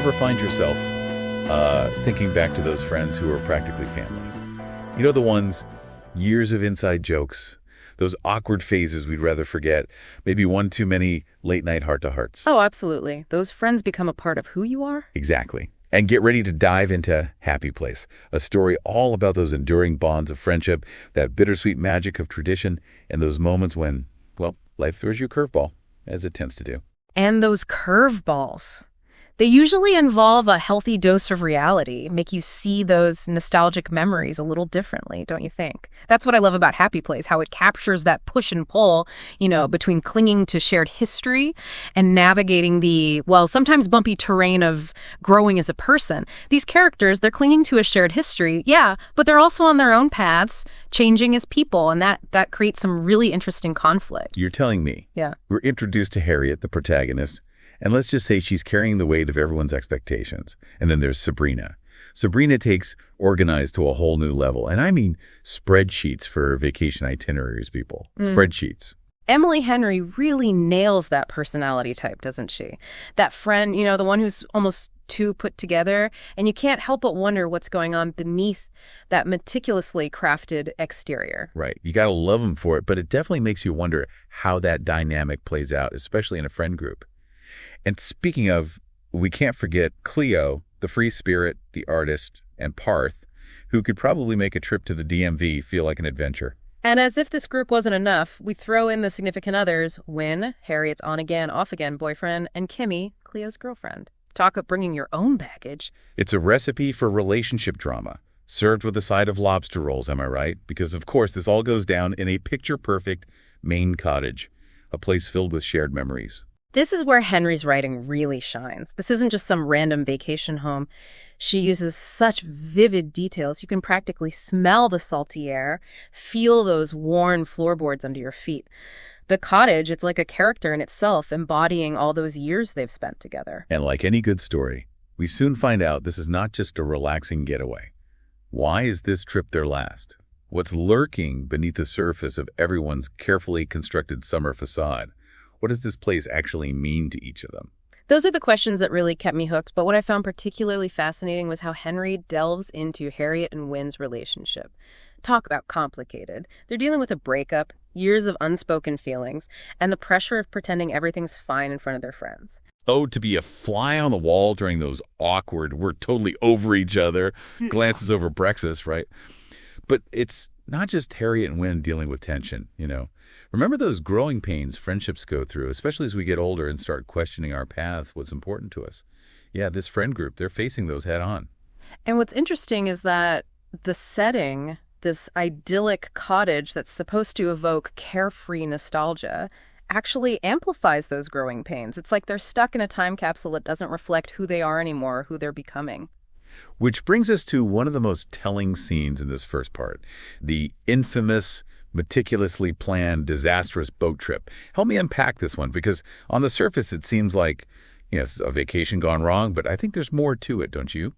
ever find yourself thinking back to those friends who are practically family? You know, the ones, years of inside jokes, those awkward phases we'd rather forget, maybe one too many late-night heart-to-hearts. Oh, absolutely. Those friends become a part of who you are? Exactly. And get ready to dive into Happy Place, a story all about those enduring bonds of friendship, that bittersweet magic of tradition, and those moments when, well, life throws you a curveball, as it tends to do. And those curveballs. They usually involve a healthy dose of reality, make you see those nostalgic memories a little differently, don't you think? That's what I love about Happy Place, how it captures that push and pull, between clinging to shared history and navigating the, well, sometimes bumpy terrain of growing as a person. These characters, they're clinging to a shared history, yeah, but they're also on their own paths, changing as people, and that creates some really interesting conflict. You're telling me? Yeah. We're introduced to Harriet, the protagonist, and let's just say she's carrying the weight of everyone's expectations. And then there's Sabrina. Sabrina takes organized to a whole new level. And I mean spreadsheets for vacation itineraries, people. Spreadsheets. Emily Henry really nails that personality type, doesn't she? That friend, the one who's almost too put together, and you can't help but wonder what's going on beneath that meticulously crafted exterior. Right. You got to love them for it, but it definitely makes you wonder how that dynamic plays out, especially in a friend group. And speaking of, we can't forget Cleo, the free spirit, the artist, and Parth, who could probably make a trip to the DMV feel like an adventure. And as if this group wasn't enough, we throw in the significant others, Wynn, Harriet's on-again, off-again boyfriend, and Kimmy, Cleo's girlfriend. Talk of bringing your own baggage. It's a recipe for relationship drama, served with a side of lobster rolls, am I right? Because, of course, this all goes down in a picture-perfect Maine cottage, a place filled with shared memories. This is where Henry's writing really shines. This isn't just some random vacation home. She uses such vivid details. You can practically smell the salty air, feel those worn floorboards under your feet. The cottage, it's like a character in itself, embodying all those years they've spent together. And like any good story, we soon find out this is not just a relaxing getaway. Why is this trip their last? What's lurking beneath the surface of everyone's carefully constructed summer facade? What does this place actually mean to each of them? Those are the questions that really kept me hooked, but what I found particularly fascinating was how Henry delves into Harriet and Wynn's relationship. Talk about complicated. They're dealing with a breakup, years of unspoken feelings, and the pressure of pretending everything's fine in front of their friends. Oh, to be a fly on the wall during those awkward, we're totally over each other, glances over breakfast, right? But it's not just Harriet and Wynn dealing with tension, Remember those growing pains friendships go through, especially as we get older and start questioning our paths, what's important to us. Yeah, this friend group, they're facing those head on. And what's interesting is that the setting, this idyllic cottage that's supposed to evoke carefree nostalgia, actually amplifies those growing pains. It's like they're stuck in a time capsule that doesn't reflect who they are anymore, who they're becoming. Which brings us to one of the most telling scenes in this first part, the infamous, meticulously planned, disastrous boat trip. Help me unpack this one, because on the surface it seems like, it's a vacation gone wrong, but I think there's more to it, don't you?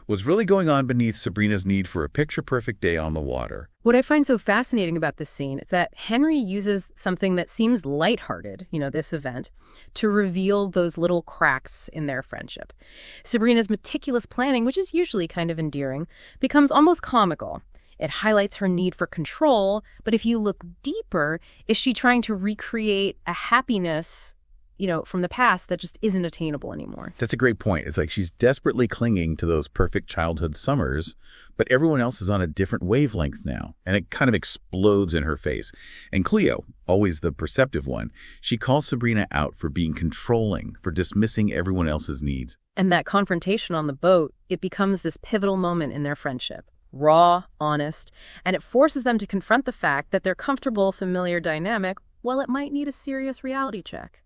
What's really going on beneath Sabrina's need for a picture-perfect day on the water? What I find so fascinating about this scene is that Henry uses something that seems lighthearted, this event, to reveal those little cracks in their friendship. Sabrina's meticulous planning, which is usually kind of endearing, becomes almost comical. It highlights her need for control, but if you look deeper, is she trying to recreate a happiness, from the past that just isn't attainable anymore? That's a great point. It's like she's desperately clinging to those perfect childhood summers, but everyone else is on a different wavelength now, and it kind of explodes in her face. And Cleo, always the perceptive one, she calls Sabrina out for being controlling, for dismissing everyone else's needs. And that confrontation on the boat, it becomes this pivotal moment in their friendship. Raw, honest, and it forces them to confront the fact that their comfortable, familiar dynamic, well, it might need a serious reality check.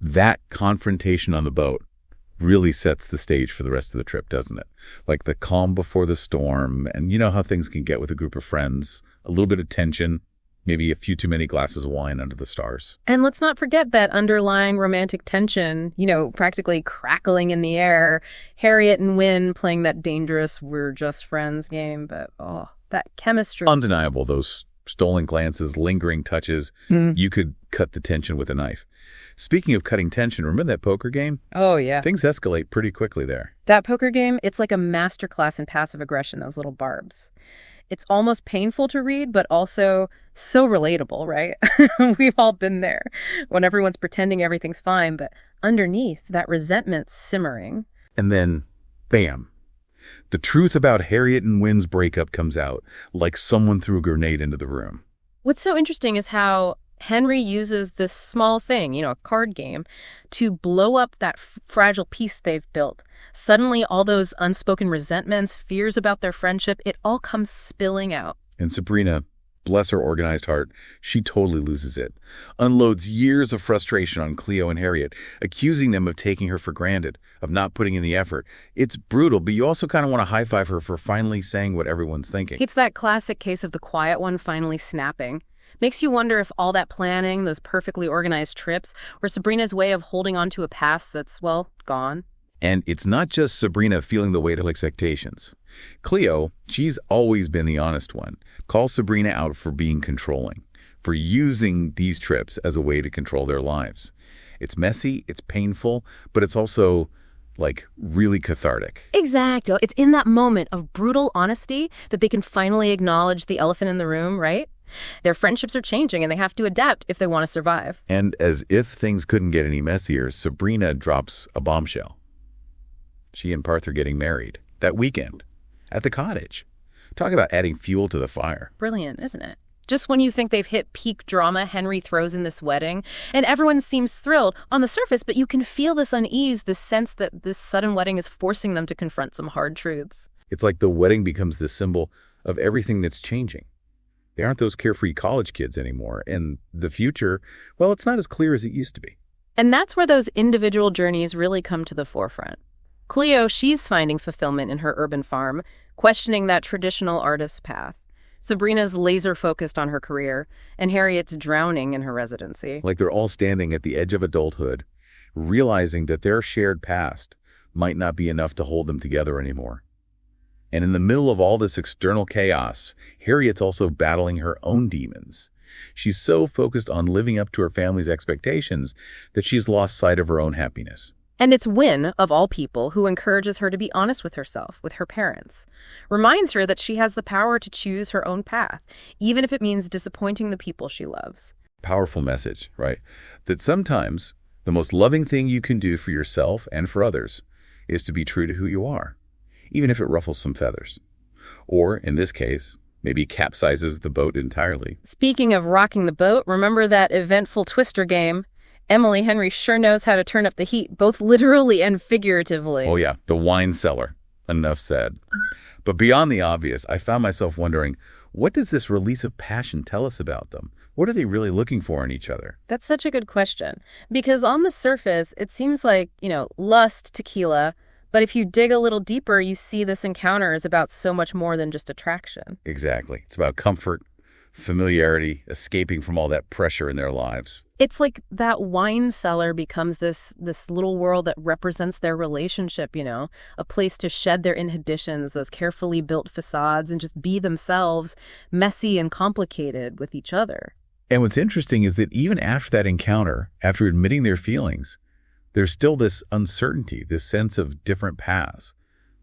That confrontation on the boat really sets the stage for the rest of the trip, doesn't it? Like the calm before the storm, and you know how things can get with a group of friends. A little bit of tension, maybe a few too many glasses of wine under the stars. And let's not forget that underlying romantic tension, practically crackling in the air. Harriet and Wynn playing that dangerous we're just friends game, but that chemistry. Undeniable, those stolen glances, lingering touches. You could cut the tension with a knife. Speaking of cutting tension, remember that poker game? Oh, yeah. Things escalate pretty quickly there. That poker game, it's like a masterclass in passive aggression, those little barbs. It's almost painful to read, but also so relatable, right? We've all been there when everyone's pretending everything's fine, but underneath, that resentment's simmering. And then, bam. The truth about Harriet and Wynn's breakup comes out, like someone threw a grenade into the room. What's so interesting is how Henry uses this small thing, a card game, to blow up that fragile peace they've built. Suddenly, all those unspoken resentments, fears about their friendship, it all comes spilling out. And Sabrina, bless her organized heart, she totally loses it. Unloads years of frustration on Cleo and Harriet, accusing them of taking her for granted, of not putting in the effort. It's brutal, but you also kind of want to high-five her for finally saying what everyone's thinking. It's that classic case of the quiet one finally snapping. Makes you wonder if all that planning, those perfectly organized trips, were Sabrina's way of holding on to a past that's, well, gone. And it's not just Sabrina feeling the weight of expectations. Cleo, she's always been the honest one, calls Sabrina out for being controlling, for using these trips as a way to control their lives. It's messy, it's painful, but it's also, really cathartic. Exactly. It's in that moment of brutal honesty that they can finally acknowledge the elephant in the room, right? Their friendships are changing and they have to adapt if they want to survive. And as if things couldn't get any messier, Sabrina drops a bombshell. She and Parth are getting married that weekend at the cottage. Talk about adding fuel to the fire. Brilliant, isn't it? Just when you think they've hit peak drama, Henry throws in this wedding, and everyone seems thrilled on the surface, but you can feel this unease, this sense that this sudden wedding is forcing them to confront some hard truths. It's like the wedding becomes the symbol of everything that's changing. They aren't those carefree college kids anymore, and the future, well, it's not as clear as it used to be. And that's where those individual journeys really come to the forefront. Cleo, she's finding fulfillment in her urban farm, questioning that traditional artist's path. Sabrina's laser-focused on her career, and Harriet's drowning in her residency. Like they're all standing at the edge of adulthood, realizing that their shared past might not be enough to hold them together anymore. And in the middle of all this external chaos, Harriet's also battling her own demons. She's so focused on living up to her family's expectations that she's lost sight of her own happiness. And it's Wynn, of all people, who encourages her to be honest with herself, with her parents. Reminds her that she has the power to choose her own path, even if it means disappointing the people she loves. Powerful message, right? That sometimes the most loving thing you can do for yourself and for others is to be true to who you are, even if it ruffles some feathers. Or, in this case, maybe capsizes the boat entirely. Speaking of rocking the boat, remember that eventful Twister game? Emily Henry sure knows how to turn up the heat, both literally and figuratively. Oh yeah, the wine cellar. Enough said. But beyond the obvious, I found myself wondering, what does this release of passion tell us about them? What are they really looking for in each other? That's such a good question. Because on the surface, it seems like, lust, tequila. But if you dig a little deeper, you see this encounter is about so much more than just attraction. Exactly. It's about comfort, familiarity, escaping from all that pressure in their lives. It's like that wine cellar becomes this little world that represents their relationship, a place to shed their inhibitions, those carefully built facades, and just be themselves, messy and complicated with each other. And what's interesting is that even after that encounter, after admitting their feelings, there's still this uncertainty, this sense of different paths.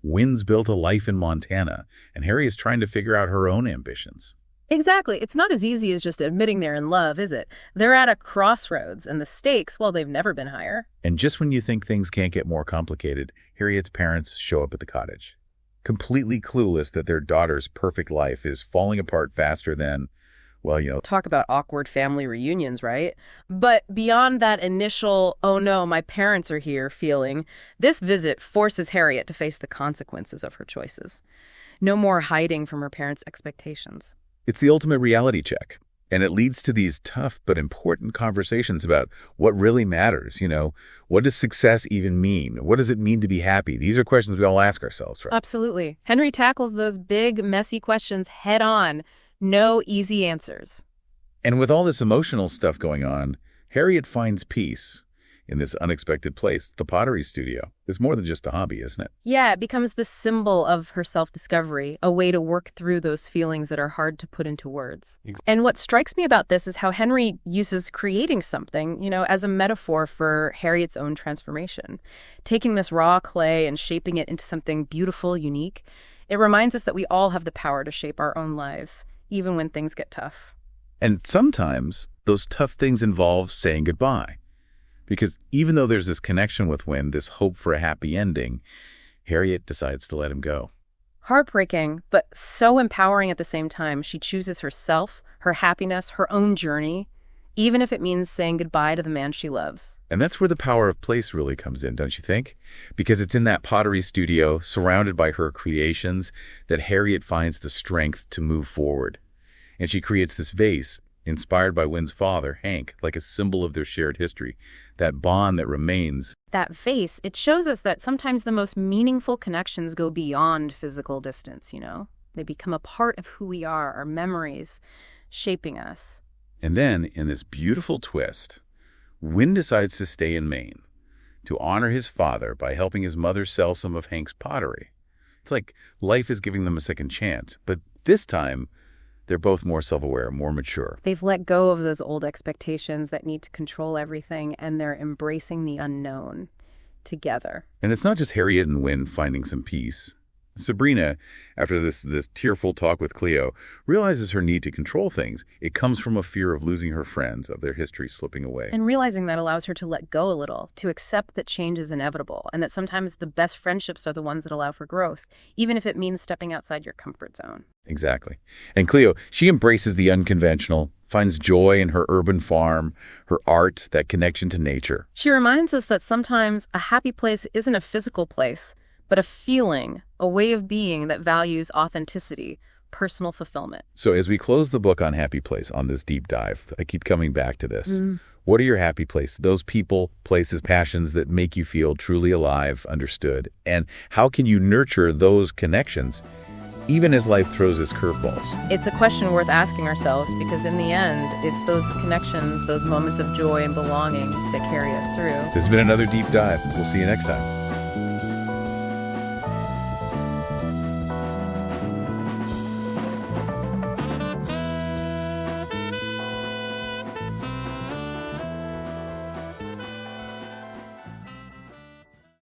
Wynn's built a life in Montana, and Harry is trying to figure out her own ambitions. Exactly. It's not as easy as just admitting they're in love, is it? They're at a crossroads, and the stakes, well, they've never been higher. And just when you think things can't get more complicated, Harriet's parents show up at the cottage, completely clueless that their daughter's perfect life is falling apart faster than, Talk about awkward family reunions, right? But beyond that initial, oh no, my parents are here feeling, this visit forces Harriet to face the consequences of her choices. No more hiding from her parents' expectations. It's the ultimate reality check. And it leads to these tough but important conversations about what really matters. What does success even mean? What does it mean to be happy? These are questions we all ask ourselves, right? Absolutely. Henry tackles those big, messy questions head on. No easy answers. And with all this emotional stuff going on, Harriet finds peace in this unexpected place, the pottery studio. It's more than just a hobby, isn't it? Yeah, it becomes the symbol of her self-discovery, a way to work through those feelings that are hard to put into words. And what strikes me about this is how Henry uses creating something, as a metaphor for Harriet's own transformation. Taking this raw clay and shaping it into something beautiful, unique, it reminds us that we all have the power to shape our own lives, even when things get tough. And sometimes those tough things involve saying goodbye. Because even though there's this connection with Wynne, this hope for a happy ending, Harriet decides to let him go. Heartbreaking, but so empowering at the same time. She chooses herself, her happiness, her own journey, even if it means saying goodbye to the man she loves. And that's where the power of place really comes in, don't you think? Because it's in that pottery studio, surrounded by her creations, that Harriet finds the strength to move forward. And she creates this vase, inspired by Wynne's father, Hank, like a symbol of their shared history, that bond that remains. That vase, it shows us that sometimes the most meaningful connections go beyond physical distance, They become a part of who we are, our memories, shaping us. And then, in this beautiful twist, Wynne decides to stay in Maine, to honor his father by helping his mother sell some of Hank's pottery. It's like life is giving them a second chance, but this time, they're both more self-aware, more mature. They've let go of those old expectations that need to control everything, and they're embracing the unknown together. And it's not just Harriet and Wynne finding some peace. Sabrina, after this tearful talk with Cleo, realizes her need to control things. It comes from a fear of losing her friends, of their history slipping away. And realizing that allows her to let go a little, to accept that change is inevitable, and that sometimes the best friendships are the ones that allow for growth, even if it means stepping outside your comfort zone. Exactly. And Cleo, she embraces the unconventional, finds joy in her urban farm, her art, that connection to nature. She reminds us that sometimes a happy place isn't a physical place, but a feeling, a way of being that values authenticity, personal fulfillment. So as we close the book on Happy Place, on this deep dive, I keep coming back to this. What are your happy places? Those people, places, passions that make you feel truly alive, understood. And how can you nurture those connections, even as life throws its curveballs? It's a question worth asking ourselves, because in the end, it's those connections, those moments of joy and belonging that carry us through. This has been another deep dive. We'll see you next time.